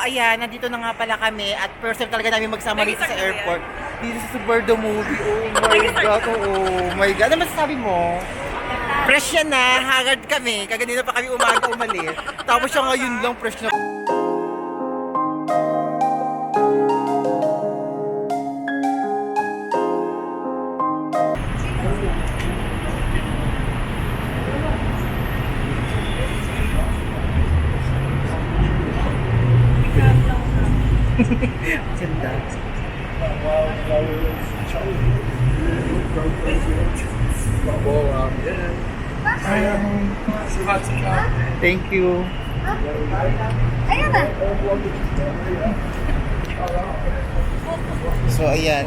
ayan, nandito na nga pala kami at first time talaga namin magsama dito sa airport. Dito sa Super The Movie. Oh my God, oh my God. Ano masasabi mo? Fresh yan na, haggard kami. Kaganina pa kami umaga umalis. Tapos siya ngayon lang fresh na. Ganda. Thank you. Ayan na. So, ayan.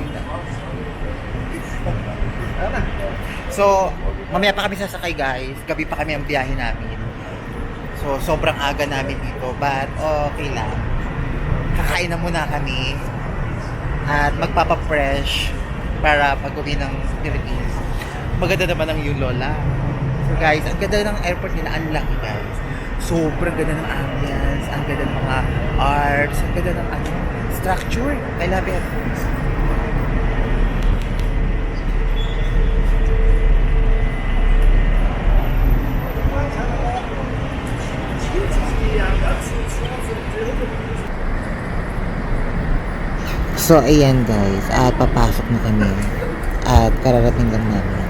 So, mamaya pa kami sasakay guys. Gabi pa kami ang biyahe namin. So, sobrang aga namin dito. But, okay lang. Kakain na muna kami. At magpapa-fresh para pag-uwi ng Philippines. Maganda naman ang yung Lola. So guys, ang ganda ng airport nila. Ang laki guys. Sobrang ganda ng ambience. Ang ganda ng mga arts. Ang ganda ng structure. I love it. So, ayan guys, at papasok na kami at kararating lang namin.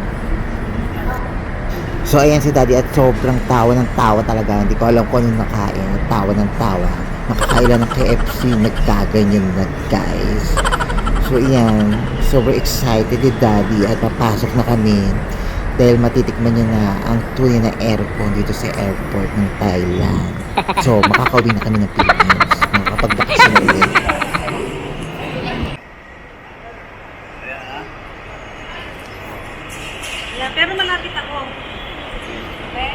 So, ayan si Daddy at sobrang tawa ng tawa talaga. Hindi ko alam kung anong nakain. Tawa ng tawa. Nakakaila ng KFC, nagkaganyan na guys. So, ayan, sobrang excited si Daddy at papasok na kami dahil matitikman niya na ang tunay na aircon dito sa airport ng Thailand. So, makakauwi na kami ng Philippines. Makakapag-vaccine na ulit. Yeah, pero malapit ako. Okay?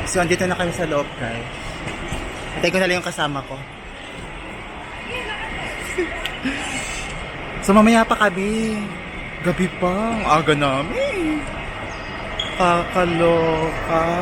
So, andito na kami sa loob, guys. Atay ko na lang yung kasama ko. So, mamaya pa kami. Gabi pa. Ang aga namin. Kakaloka.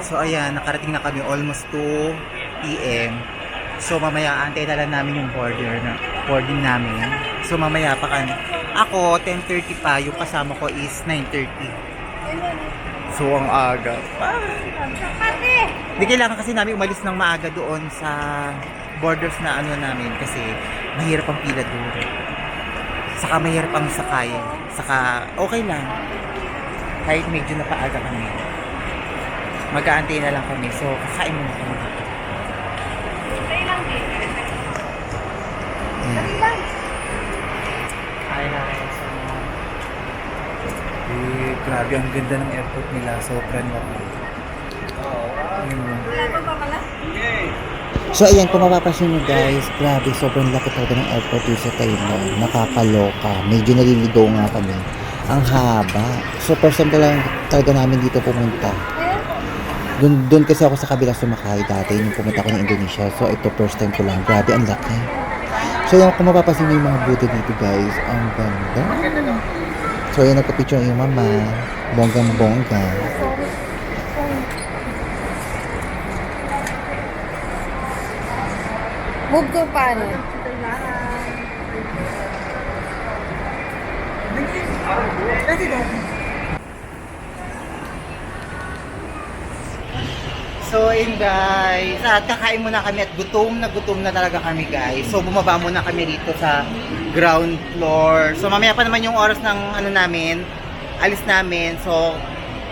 So ayan, nakarating na kami almost 2 PM. So mamaya antay na lang namin yung boarding namin. So mamaya pa kami. Ako 10:30 pa, yung kasama ko is 9:30. So ang aga pa. Hindi kailangan kasi namin umalis ng maaga doon sa borders na ano namin kasi mahirap ang pila doon. Saka mahirap ang sakay. Saka okay lang. Kahit medyo napaaga kami. Mag-aantay na lang kami. So, kakain muna kami. Stay lang din. Dali lang. Hi. Grabe, ang ganda ng airport nila. Sobrang laki. Wala pa ba pala? So, ayan, kung mapapansin nyo guys, grabe, sobrang laki talaga ng airport dito sa Thailand. Nakakaloka. Medyo naliligaw nga kami. Ang haba. So, first time talaga namin dito pumunta. Doon kasi ako sa kabila sumakay dati nung pumunta ako ng Indonesia. So, ito first time ko lang. Grabe, ang laki. So, yan, kung mapapansin nyo yung mga Buddha dito guys, ang ganda. So, yan, nagpa-picture yung mama. Bonggang-bongga. Move ko paano? So, yun guys, at kakain muna kami at gutom na talaga kami guys. So, bumaba muna kami rito sa ground floor. So, mamaya pa naman yung oras ng ano namin, alis namin. So,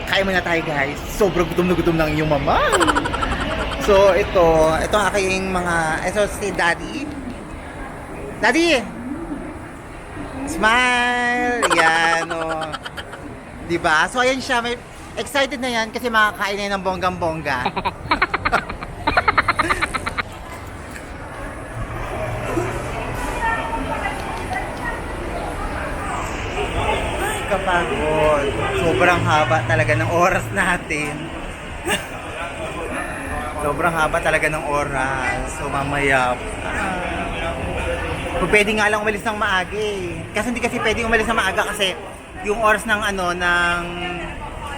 kain muna tayo guys. Sobrang gutom na ng inyong mama. So, ito ang aking mga, ito si Daddy. Daddy! Smile! Yan, o. Diba? So, ayan siya, may excited na yan kasi makakain na yan ng bonggang-bongga. Kapagod. Sobrang haba talaga ng oras natin. Sobrang haba talaga ng oras. So mamaya, kung pwede nga lang umalis ng maaga eh. Kasi hindi kasi pwede umalis ng maaga kasi yung oras ng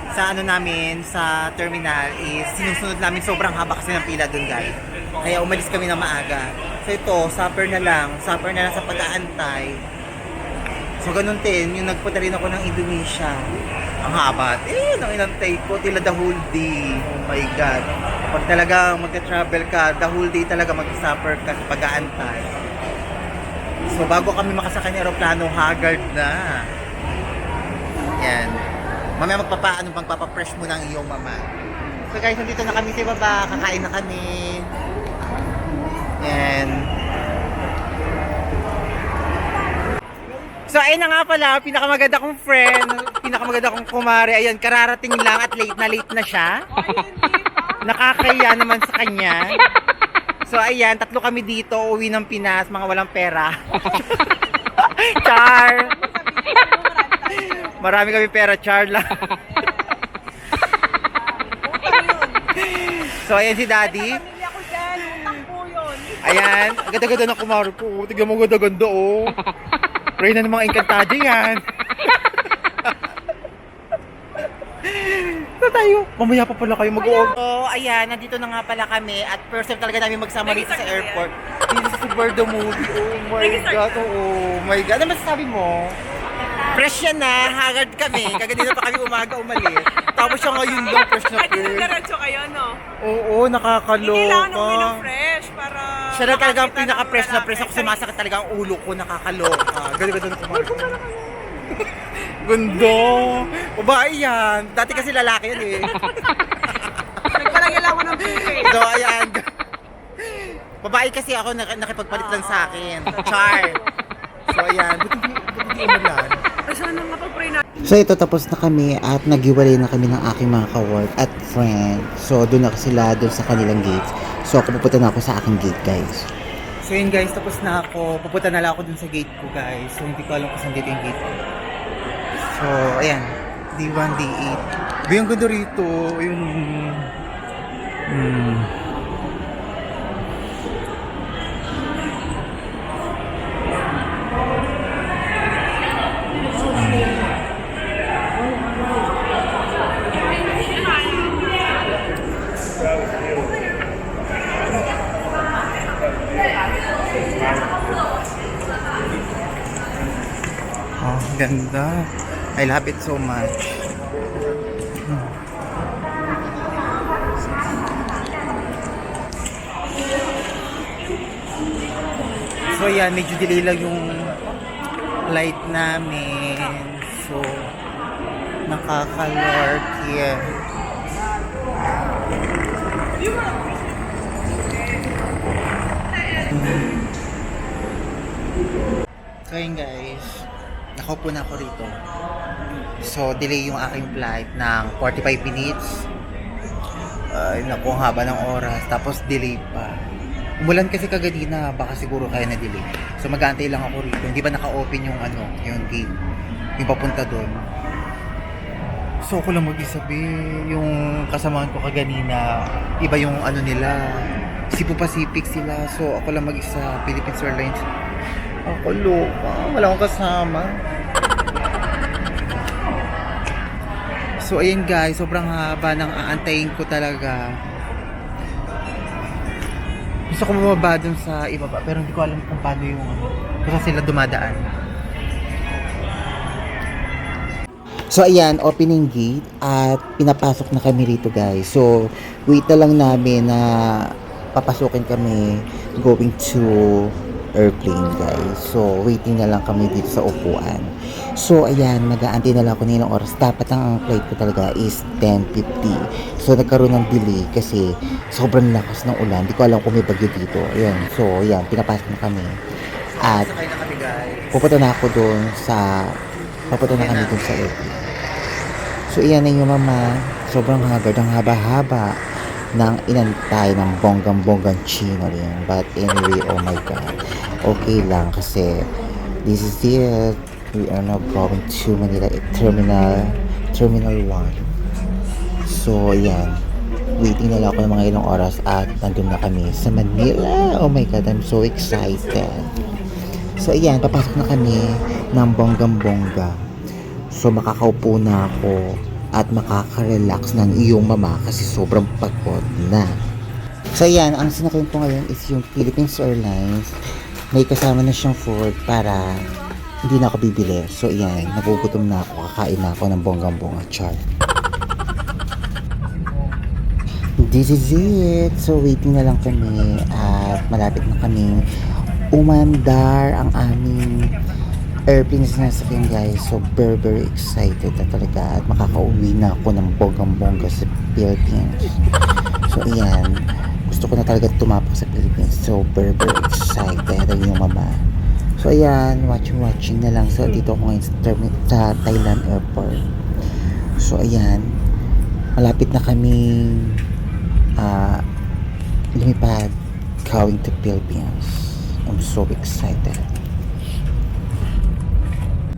sa namin sa terminal is sinusunod namin, sobrang haba kasi ng pila doon guys. Kaya umalis kami ng maaga. So ito, supper na lang sa pag-aantay. So ganun din, yung nagpunta rin ako ng Indonesia. Ang haba. Nang inantay ko, tila the whole day. Oh my God. Pag talagang magka-travel ka, the whole day talaga mag-supper ka sa pag-aantay. So bago kami makasakay ng aeroplano, haggard na. Yan. Mamaya magpapa-fresh mo ng iyong mama. So guys, nandito na kami sa baba, kakain na kami. Yan. So ayun na nga pala, pinakamaganda kong friend, pinakamaganda kong kumare, ayan, kararating lang at late na siya. Nakakaya naman sa kanya. So ayan, 3 kami dito, uwi ng Pinas, mga walang pera. Char! Marami kami pera, char lang. So ayan si Daddy. Ayan, ang ganda-ganda ng kumare ko. Tignan mo, ganda-ganda oh. Reyna ng mga Encantadia yan. So tayo, mamaya pa pala kayo mag-uog. So ayan, nandito na nga pala kami at first time talaga namin magsama dito sa airport. Dito sa Birdo movie. Oh my God, oh my God. Ano masasabi mo? Fresh yan na, haggard kami. Kaganina pa kami umalis. Tapos siya ngayon daw, fresh na fresh. Diretso kayo, no? Oo, nakakaloka. Hindi lang uwi ng fresh para... Siya na talaga ang pinaka-fresh na fresh. Ako sumasakit talaga ang ulo ko, nakakaloka. Ganda-ganda na kumain. Gundo. Babae yan. Dati kasi lalaki yan eh. Nagpalagyan lang ako ng buffet. So, ayan. Babae kasi ako, nakipagpalit lang sa akin. Char. So, ayan. Buti di umulan. Sana nga pag-pray na. So ito, tapos na kami at naghiwalay na kami ng aking mga ka-work at friend. So doon na sila doon sa kanilang gates. So ako pupunta na ako sa aking gate, guys. So yun guys, tapos na ako. Pupunta na lang ako dun sa gate ko guys. So hindi ko alam kung saan dito yung gate ko. So ayan, D1, D8. Yung ganda rito, yung... Oh, ganda. I love it so much. So yan, medyo delay lang yung light namin. So, nakakalord here. So yun guys, nakaupo na ako rito. So delay yung aking flight ng 45 minutes. Ay naku, haba ng oras. Tapos delay pa. Umulan kasi kagadina, baka siguro kaya na delay. So mag-aantay lang ako rito. Hindi ba naka-open yung yung gate, yung papunta doon. So ako lang mag-isabi, yung kasamahan ko kaganina, iba yung nila, Cebu Pacific sila. So ako lang mag-isa, Philippines Airlines. Ako loka, wala akong kasama. So ayan guys, sobrang haba ng aantayin ko talaga. Gusto ko bumaba dun sa ibaba, pero hindi ko alam kung paano yung kung sila dumadaan. So ayan, opening gate at pinapasok na kami rito, guys. So wait na lang namin na papasukin kami going to airplane, guys. So waiting na lang kami dito sa upuan. So ayan, mag-aantay na lang ako ng ilang oras. Dapat ang flight ko talaga is 10:50. So nagkaroon ng delay kasi sobrang lakas ng ulan. Hindi ko alam kung may bagyo dito. Ayan, so ayan, pinapasok na kami. At Sakay na kami guys. pupunta na kami dun sa airplane. So iyan na yung mama. Sobrang haggard, ang haba-haba ng inantay ng bonggang-bonggang chino rin. But anyway, oh my God. Okay lang kasi this is it. We are now going to Manila Terminal 1. So ayan, waiting na lang ako ng mga ilang oras at nandun na kami sa Manila. Oh my God, I'm so excited. So ayan, papasok na kami ng bonggang-bongga. So makakaupo na ako at makaka-relax ng iyong mama kasi sobrang pagod na. So ayan, ang sinakyan ko ngayon is yung Philippines Airlines. May kasama na siyang food para hindi na ako bibili. So ayan, nagugutom na ako, kakain na ako ng bonggang-bongga. Char. This is it. So waiting na lang kami at malapit na kami umandar ang aming airplane na sinasakyan guys. So very excited na talaga at makakauwi na ako ng bonggang-bongga sa Philippines. So ayan, gusto ko na talaga tumapok sa Philippines. So very excited ang yung mama. So ayan, watching na lang. So dito ako ngayon sa Thailand airport. So ayan, malapit na kami lumipad going to Philippines. I'm so excited.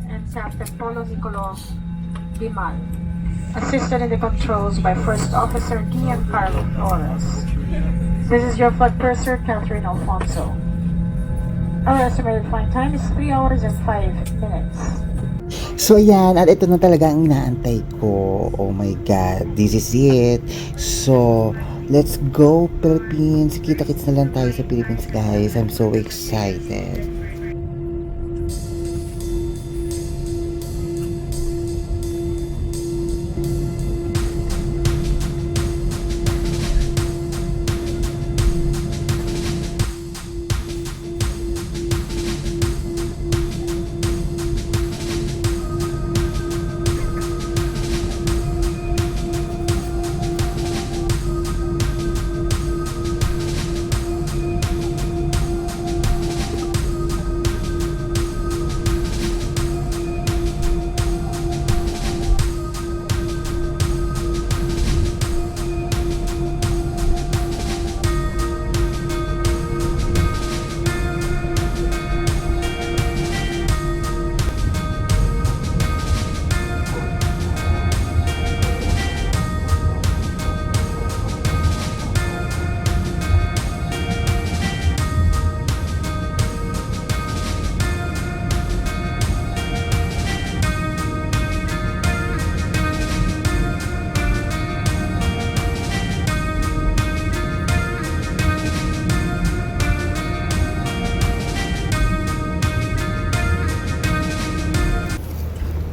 And Captain Polo Nicolo Bimal, assisted in the controls by First Officer Giancarlo Flores. This is your flight purser, Catherine Alfonso. Our estimated flight time is 3 hours and 5 minutes. So ayan, at ito na talaga ang inaantay ko. Oh my God, this is it. So, let's go Philippines. Kita-kits na lang tayo sa Philippines guys. I'm so excited.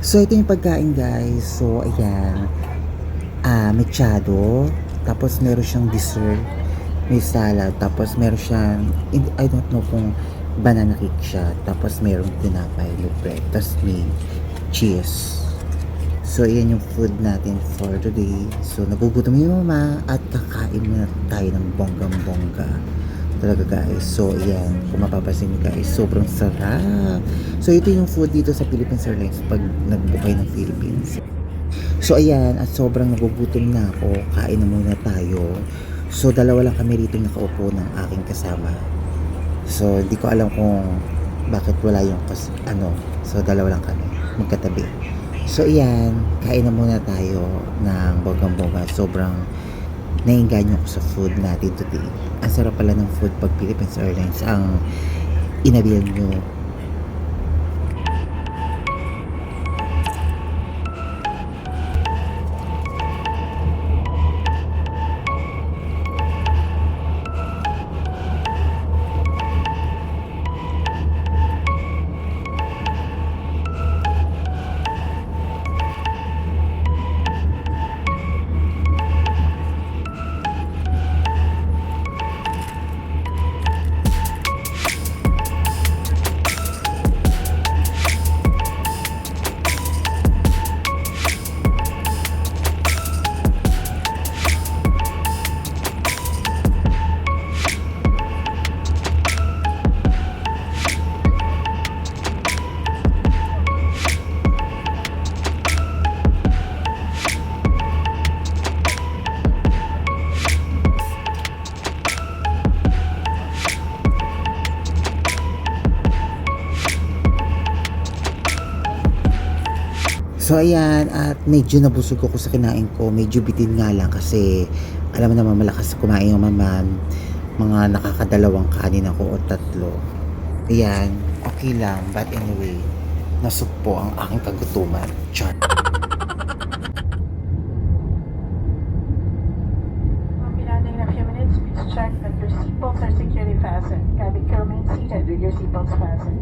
So, ito yung pagkain guys. So, ayan. Mechado. Tapos, meron siyang dessert. May salad. Tapos, meron siyang, I don't know kung banana cake siya. Tapos, meron tinapay, bread. Tapos, may cheese. So, ayan yung food natin for today. So, nagugutom yung mama at kakain na tayo ng bonggang-bongga. Talaga guys. So ayan, kung mapapansin nyo guys, sobrang sarap. So ito yung food dito sa Philippines Airlines pag nagbukay ng Philippines. So ayan, at sobrang nagugutom na ako. Kain na muna tayo. So dalawa lang kami rito nakaupo ng aking kasama. So di ko alam kung bakit wala yung So dalawa lang kami magkatabi. So ayan, kain na muna tayo ng bonggang-bongga. Sobrang nainganyo ko sa food natin today. Ang sarap pala ng food pag Philippines Airlines ang inabihan nyo. So ayan, at medyo nabusog ako sa kinain ko. Medyo bitin nga lang kasi alam mo naman malakas kumain yung mama. Mga nakakadalawang kanin ako o 3. Ayan, okay lang. But anyway, nasugpo ang aking kagutuman. Char. We'll be landing in a few minutes. Please check that your seatbelts are securely fastened. Cabin crew remain seated with your seatbelts fastened.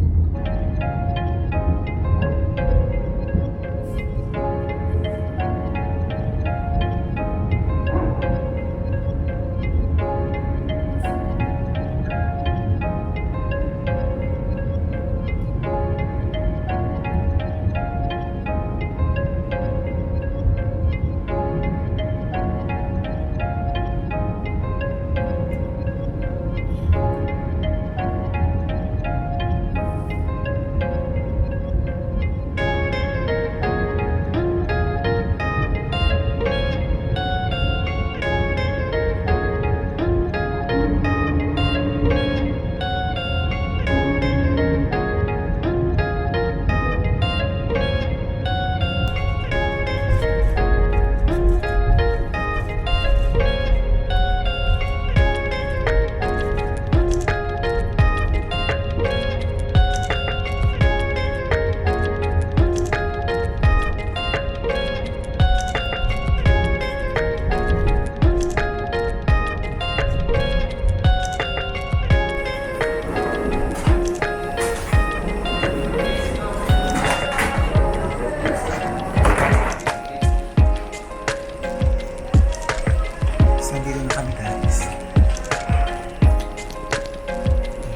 So, dito na kami guys.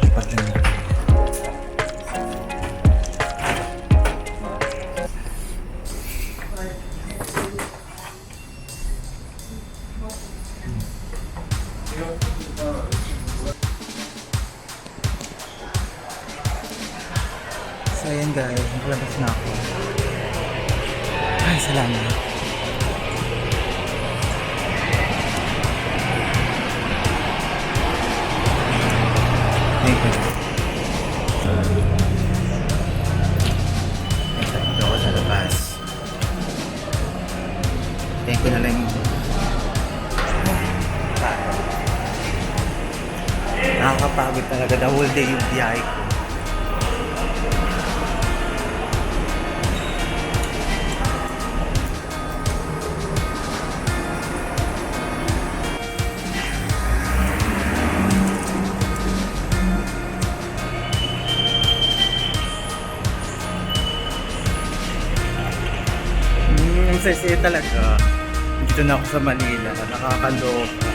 Lipad lang na. So, ayan guys. Nakalabas na ako. Ay, salamat. Thank you. Ito ako sa labas. Thank you na lang yung nakakapagod talaga the whole day yung biyahe ko. Ang saya talaga. Dito na ako sa Manila. Nakakaloka.